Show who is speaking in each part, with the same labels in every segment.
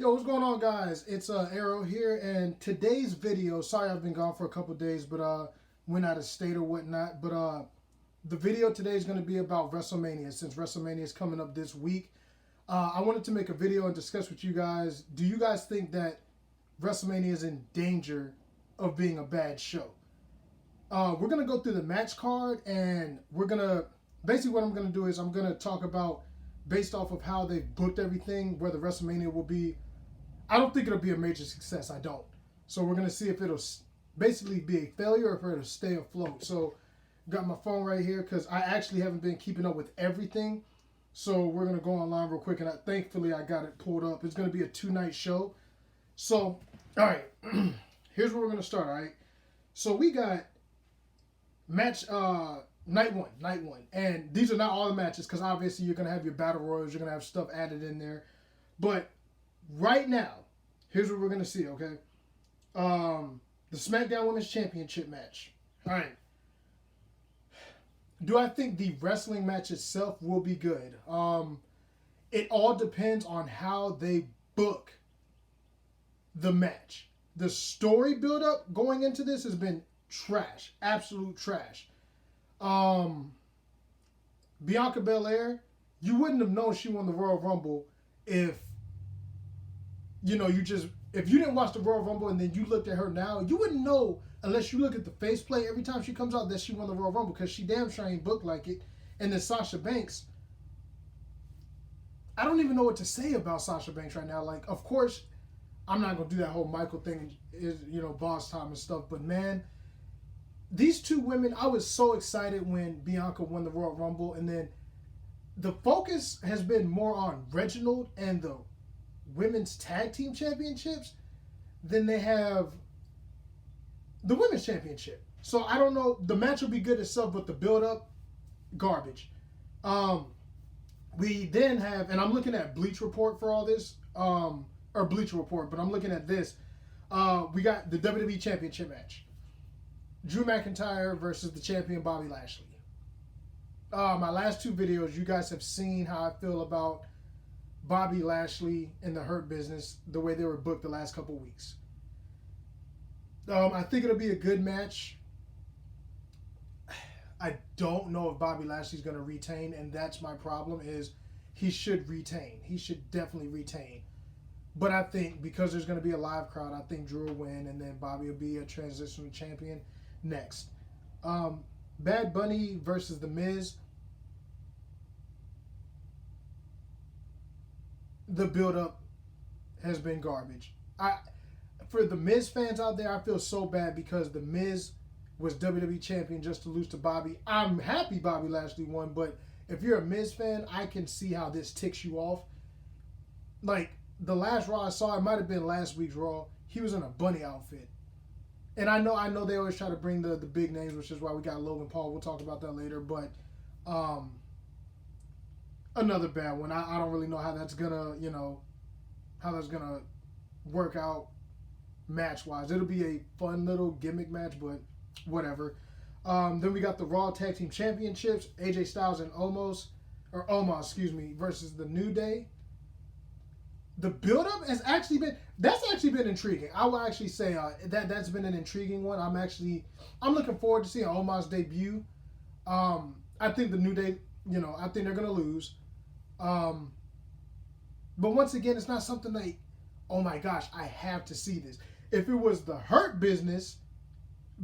Speaker 1: Yo, what's going on, guys? It's Arrow here, and today's video. Sorry, I've been gone for a couple days, but went out of state or whatnot. But the video today is going to be about WrestleMania, since WrestleMania is coming up this week. I wanted to make a video and discuss with you guys. Do you guys think that WrestleMania is in danger of being a bad show? We're gonna go through the match card, and we're gonna basically what I'm gonna do is I'm gonna talk about, based off of how they've booked everything, whether WrestleMania will be. I don't think it'll be a major success. I don't. So we're gonna see if it'll basically be a failure or if it'll stay afloat. So got my phone right here because I actually haven't been keeping up with everything. So we're gonna go online real quick, and thankfully I got it pulled up. It's gonna be a 2-night show. So all right, here's where we're gonna start. All right. So we got match night one, and these are not all the matches because obviously you're gonna have your battle royals, you're gonna have stuff added in there, but right now, here's what we're gonna see. Okay, the SmackDown Women's Championship match. All right. Do I think the wrestling match itself will be good? It all depends on how they book the match. The story build up going into this has been trash, absolute trash. Bianca Belair, you wouldn't have known she won the Royal Rumble if you didn't watch the Royal Rumble and then you looked at her now. You wouldn't know unless you look at the faceplate every time she comes out that she won the Royal Rumble, because she damn sure ain't booked like it. And then Sasha Banks, I don't even know what to say about Sasha Banks right now. Like, of course, I'm not gonna do that whole Michael thing, is boss time and stuff, but man, these two women, I was so excited when Bianca won the Royal Rumble, and then the focus has been more on Reginald and the women's tag team championships than they have the women's championship. So I don't know. The match will be good itself, but the build up, garbage. We then have, and I'm looking at Bleach Report for all this, or Bleacher Report, but I'm looking at this. We got the WWE Championship match. Drew McIntyre versus the champion Bobby Lashley. My last two videos, you guys have seen how I feel about Bobby Lashley and the Hurt Business, the way they were booked the last couple weeks. I think it'll be a good match. I don't know if Bobby Lashley's going to retain, and that's my problem, is he should retain. He should definitely retain. But I think because there's going to be a live crowd, I think Drew will win, and then Bobby will be a transitional champion next. Bad Bunny versus The Miz. The build-up has been garbage. For the Miz fans out there, I feel so bad because The Miz was WWE champion just to lose to Bobby. I'm happy Bobby Lashley won, but if you're a Miz fan, I can see how this ticks you off. Like, the last Raw I saw, it might have been last week's Raw, he was in a bunny outfit. And I know they always try to bring the big names, which is why we got Logan Paul. We'll talk about that later. But another bad one. I don't really know how that's gonna work out match wise. It'll be a fun little gimmick match, but whatever. Then we got the Raw Tag Team Championships. AJ Styles and Omos versus the New Day. The build-up has actually been intriguing. I will actually say that's been an intriguing one. I'm looking forward to seeing Omos debut. I think the New Day, I think they're gonna lose. But once again, it's not something like, oh my gosh, I have to see this. If it was the Hurt Business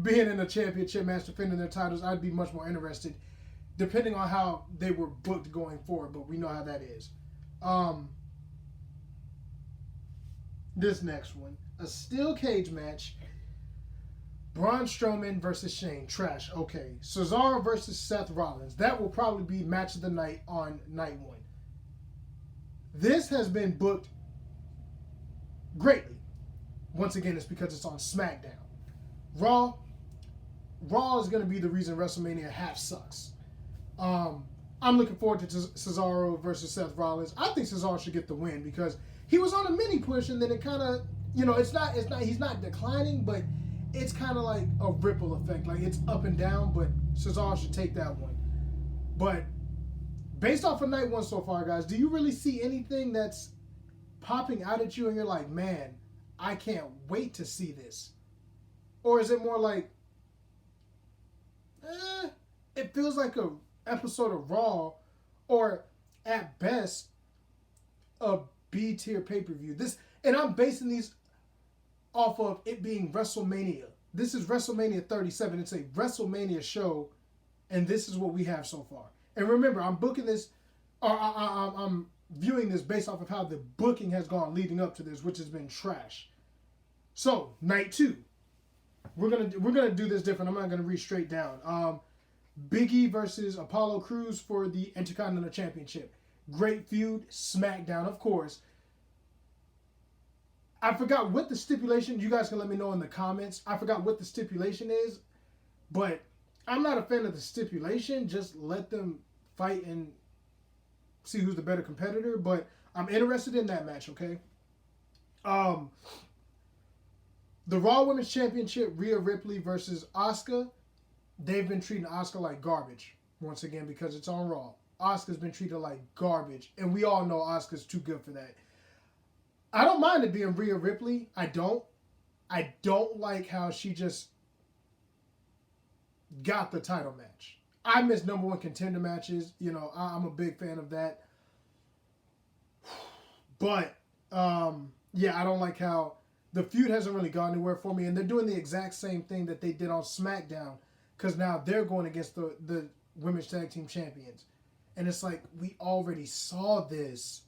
Speaker 1: being in a championship match defending their titles, I'd be much more interested, depending on how they were booked going forward. But we know how that is. This next one, a steel cage match. Braun Strowman versus Shane. Trash. Okay. Cesaro versus Seth Rollins. That will probably be match of the night on night one. This has been booked greatly. Once again, it's because it's on SmackDown. Raw is going to be the reason WrestleMania half sucks. I'm looking forward to Cesaro versus Seth Rollins. I think Cesaro should get the win because he was on a mini push, and then it kind of, he's not declining, but it's kind of like a ripple effect. Like, it's up and down, but Cesaro should take that one. But based off of night one so far, guys, do you really see anything that's popping out at you and you're like, man, I can't wait to see this? Or is it more like, it feels like a episode of Raw, or at best, a B tier pay per view? This, and I'm basing these off of it being WrestleMania. This is WrestleMania 37. It's a WrestleMania show, and this is what we have so far. And remember, I'm booking this, or I'm viewing this based off of how the booking has gone leading up to this, which has been trash. So night 2, we're gonna do this different. I'm not gonna read straight down. Big E versus Apollo Crews for the Intercontinental Championship. Great feud. SmackDown, of course. I forgot what the stipulation. You guys can let me know in the comments. I forgot what the stipulation is, but I'm not a fan of the stipulation. Just let them fight and see who's the better competitor. But I'm interested in that match. Okay. The Raw Women's Championship, Rhea Ripley versus Asuka. They've been treating Asuka like garbage once again because it's on Raw. Asuka's been treated like garbage, and we all know Asuka's too good for that. I don't mind it being Rhea Ripley. I don't like how she just got the title match. I miss number 1 contender matches. You know, I'm a big fan of that. But, yeah, I don't like how the feud hasn't really gone anywhere for me. And they're doing the exact same thing that they did on SmackDown. Because now they're going against the Women's Tag Team Champions. And it's like, we already saw this.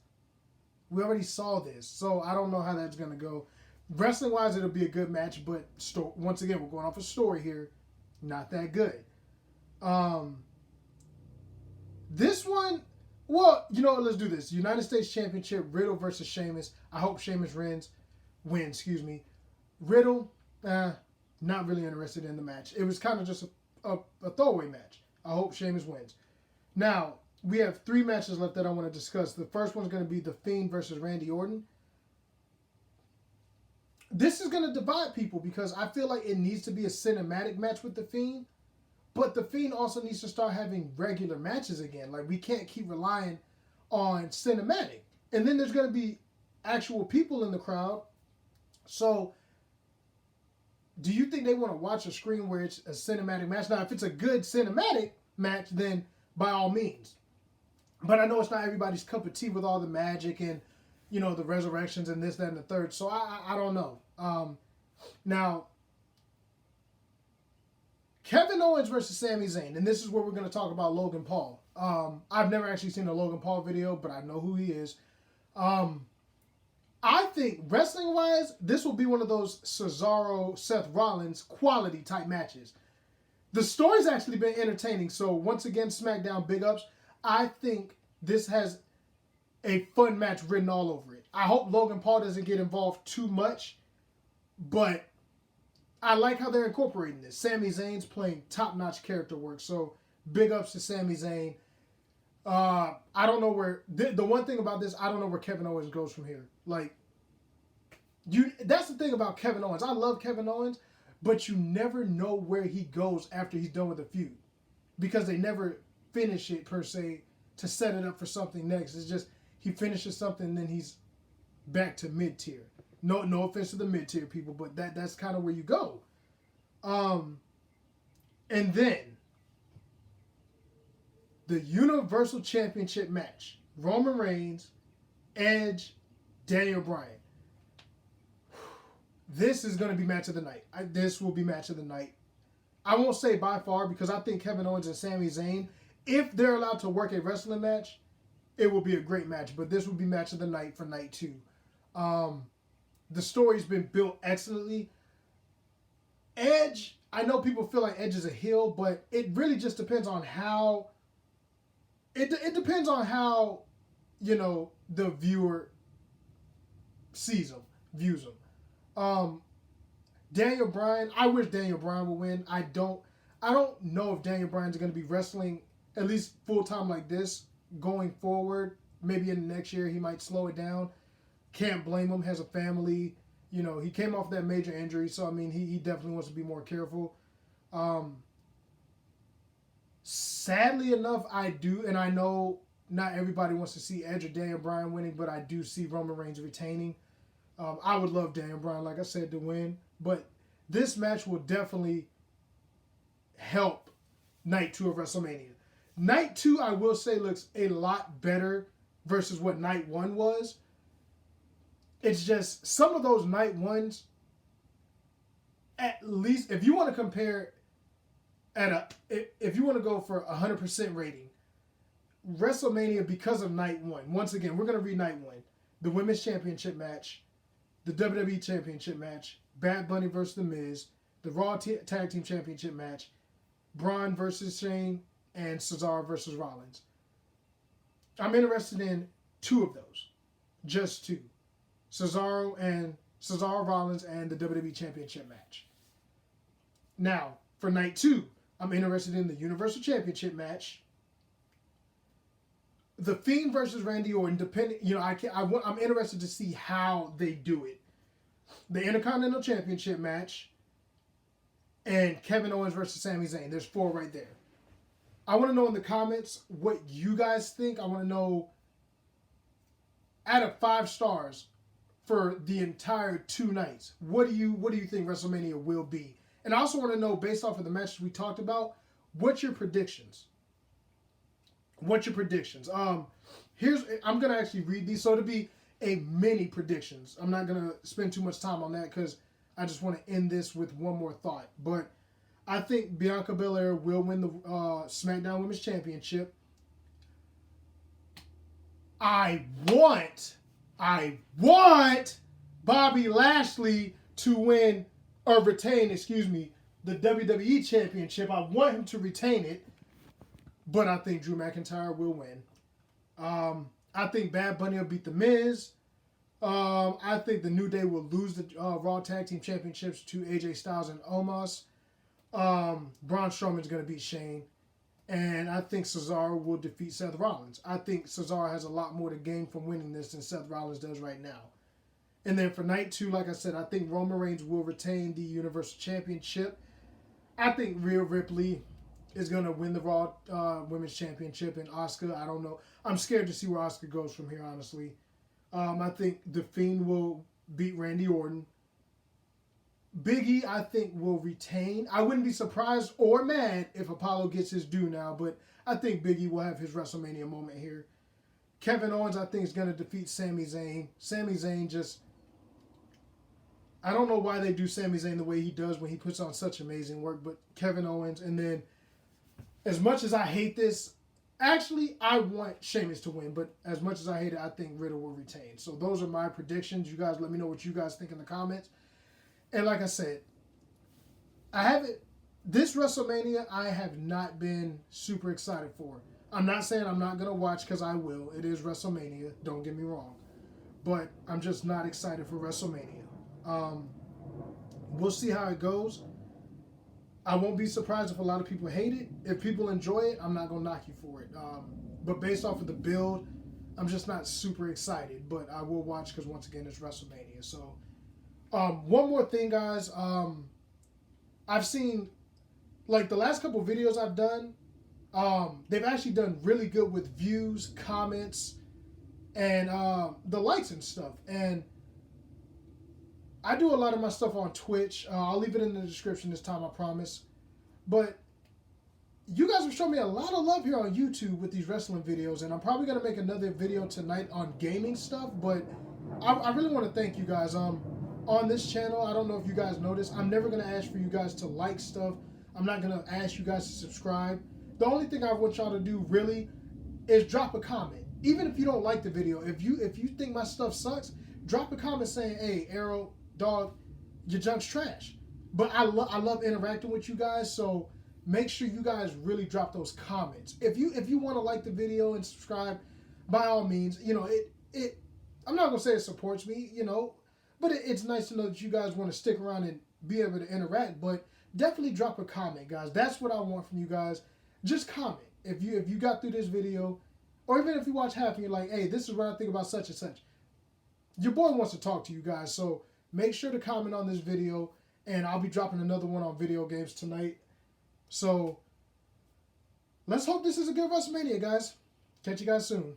Speaker 1: So I don't know how that's going to go. Wrestling-wise, it'll be a good match. But once again, we're going off a story here. Not that good. This one, well, you know what? Let's do this. United States Championship, Riddle versus Sheamus. I hope Sheamus wins. Riddle, not really interested in the match. It was kind of just a throwaway match. I hope Sheamus wins. Now, we have 3 matches left that I want to discuss. The first one's going to be The Fiend versus Randy Orton. This is going to divide people because I feel like it needs to be a cinematic match with The Fiend. But The Fiend also needs to start having regular matches again. Like, we can't keep relying on cinematic. And then there's going to be actual people in the crowd. So, do you think they want to watch a screen where it's a cinematic match? Now, if it's a good cinematic match, then by all means. But I know it's not everybody's cup of tea with all the magic and, you know, the resurrections and this, that, and the third. So, I don't know. Now, Kevin Owens versus Sami Zayn. And this is where we're going to talk about Logan Paul. I've never actually seen a Logan Paul video, but I know who he is. I think, wrestling-wise, this will be one of those Cesaro, Seth Rollins quality type matches. The story's actually been entertaining. So, once again, SmackDown big ups. I think this has a fun match written all over it. I hope Logan Paul doesn't get involved too much, but I like how they're incorporating this. Sami Zayn's playing top-notch character work, so big ups to Sami Zayn. I don't know where... The one thing about this, I don't know where Kevin Owens goes from here. Like, that's the thing about Kevin Owens. I love Kevin Owens, but you never know where he goes after he's done with a feud. Because they never finish it, per se, to set it up for something next. It's just, he finishes something, and then he's back to mid-tier. No offense to the mid-tier people, but that's kind of where you go. And then, the Universal Championship match. Roman Reigns, Edge, Daniel Bryan. This is going to be match of the night. This will be match of the night. I won't say by far because I think Kevin Owens and Sami Zayn, if they're allowed to work a wrestling match, it will be a great match. But this will be match of the night for night 2. The story's been built excellently. Edge, I know people feel like Edge is a heel, but it really just depends on how... It depends on how, you know, the viewer sees him, views him. Daniel Bryan, I wish Daniel Bryan would win. I don't know if Daniel Bryan's going to be wrestling at least full-time like this going forward. Maybe in the next year he might slow it down. Can't blame him. Has a family. You know, he came off that major injury, so, I mean, he definitely wants to be more careful. Sadly enough, I do, and I know not everybody wants to see Edge or Daniel Bryan winning, but I do see Roman Reigns retaining. I would love Daniel Bryan, like I said, to win, but this match will definitely help Night 2 of WrestleMania. Night 2, I will say, looks a lot better versus what Night 1 was. It's just some of those Night 1s, at least, if you want to compare if you want to go for 100% rating, WrestleMania, because of Night 1, once again, we're going to read Night 1. The Women's Championship match, the WWE Championship match, Bad Bunny versus The Miz, the Raw Tag Team Championship match, Braun versus Shane, and Cesaro versus Rollins. I'm interested in 2 of those. Just 2. Cesaro Rollins and the WWE Championship match. Now, for Night 2, I'm interested in the Universal Championship match, The Fiend versus Randy Orton. I'm interested to see how they do it. The Intercontinental Championship match, and Kevin Owens versus Sami Zayn. There's 4 right there. I want to know in the comments what you guys think. I want to know, out of 5 stars for the entire 2 nights, what do you think WrestleMania will be? And I also want to know, based off of the matches we talked about, what's your predictions? What's your predictions? I'm gonna actually read these, so it'll be a mini predictions. I'm not gonna spend too much time on that because I just want to end this with one more thought. But I think Bianca Belair will win the SmackDown Women's Championship. I want Bobby Lashley to win, or retain, the WWE Championship. I want him to retain it, but I think Drew McIntyre will win. I think Bad Bunny will beat The Miz. I think the New Day will lose the Raw Tag Team Championships to AJ Styles and Omos. Braun Strowman's going to beat Shane. And I think Cesaro will defeat Seth Rollins. I think Cesaro has a lot more to gain from winning this than Seth Rollins does right now. And then for Night 2, like I said, I think Roman Reigns will retain the Universal Championship. I think Rhea Ripley is going to win the Raw Women's Championship. And Asuka, I don't know. I'm scared to see where Asuka goes from here, honestly. I think The Fiend will beat Randy Orton. Big E, I think, will retain. I wouldn't be surprised or mad if Apollo gets his due now, but I think Big E will have his WrestleMania moment here. Kevin Owens, I think, is going to defeat Sami Zayn. Sami Zayn just... I don't know why they do Sami Zayn the way he does when he puts on such amazing work, but Kevin Owens. And then, as much as I hate this, actually, I want Sheamus to win, but as much as I hate it, I think Riddle will retain. So those are my predictions. You guys let me know what you guys think in the comments. And like I said, this WrestleMania, I have not been super excited for. I'm not saying I'm not going to watch, because I will. It is WrestleMania, don't get me wrong. But I'm just not excited for WrestleMania. We'll see how it goes. I won't be surprised if a lot of people hate it. If people enjoy it, I'm not going to knock you for it. But based off of the build, I'm just not super excited. But I will watch, because once again, it's WrestleMania. So, one more thing, guys. I've seen, like, the last couple videos I've done, they've actually done really good with views, comments, and the likes and stuff. And I do a lot of my stuff on Twitch. I'll leave it in the description this time, I promise. But you guys have shown me a lot of love here on YouTube with these wrestling videos, and I'm probably going to make another video tonight on gaming stuff, but I really want to thank you guys. On this channel, I don't know if you guys noticed, I'm never going to ask for you guys to like stuff. I'm not going to ask you guys to subscribe. The only thing I want y'all to do, really, is drop a comment. Even if you don't like the video, if you think my stuff sucks, drop a comment saying, hey, Arrow, dog, your junk's trash. But I love interacting with you guys, so make sure you guys really drop those comments. If you want to like the video and subscribe, by all means, I'm not gonna say it supports me, but it's nice to know that you guys want to stick around and be able to interact. But definitely drop a comment, guys. That's what I want from you guys. Just comment if you got through this video, or even if you watch half and you're like, hey, this is what I think about such and such. Your boy wants to talk to you guys, so make sure to comment on this video, and I'll be dropping another one on video games tonight. So let's hope this is a good WrestleMania, guys. Catch you guys soon.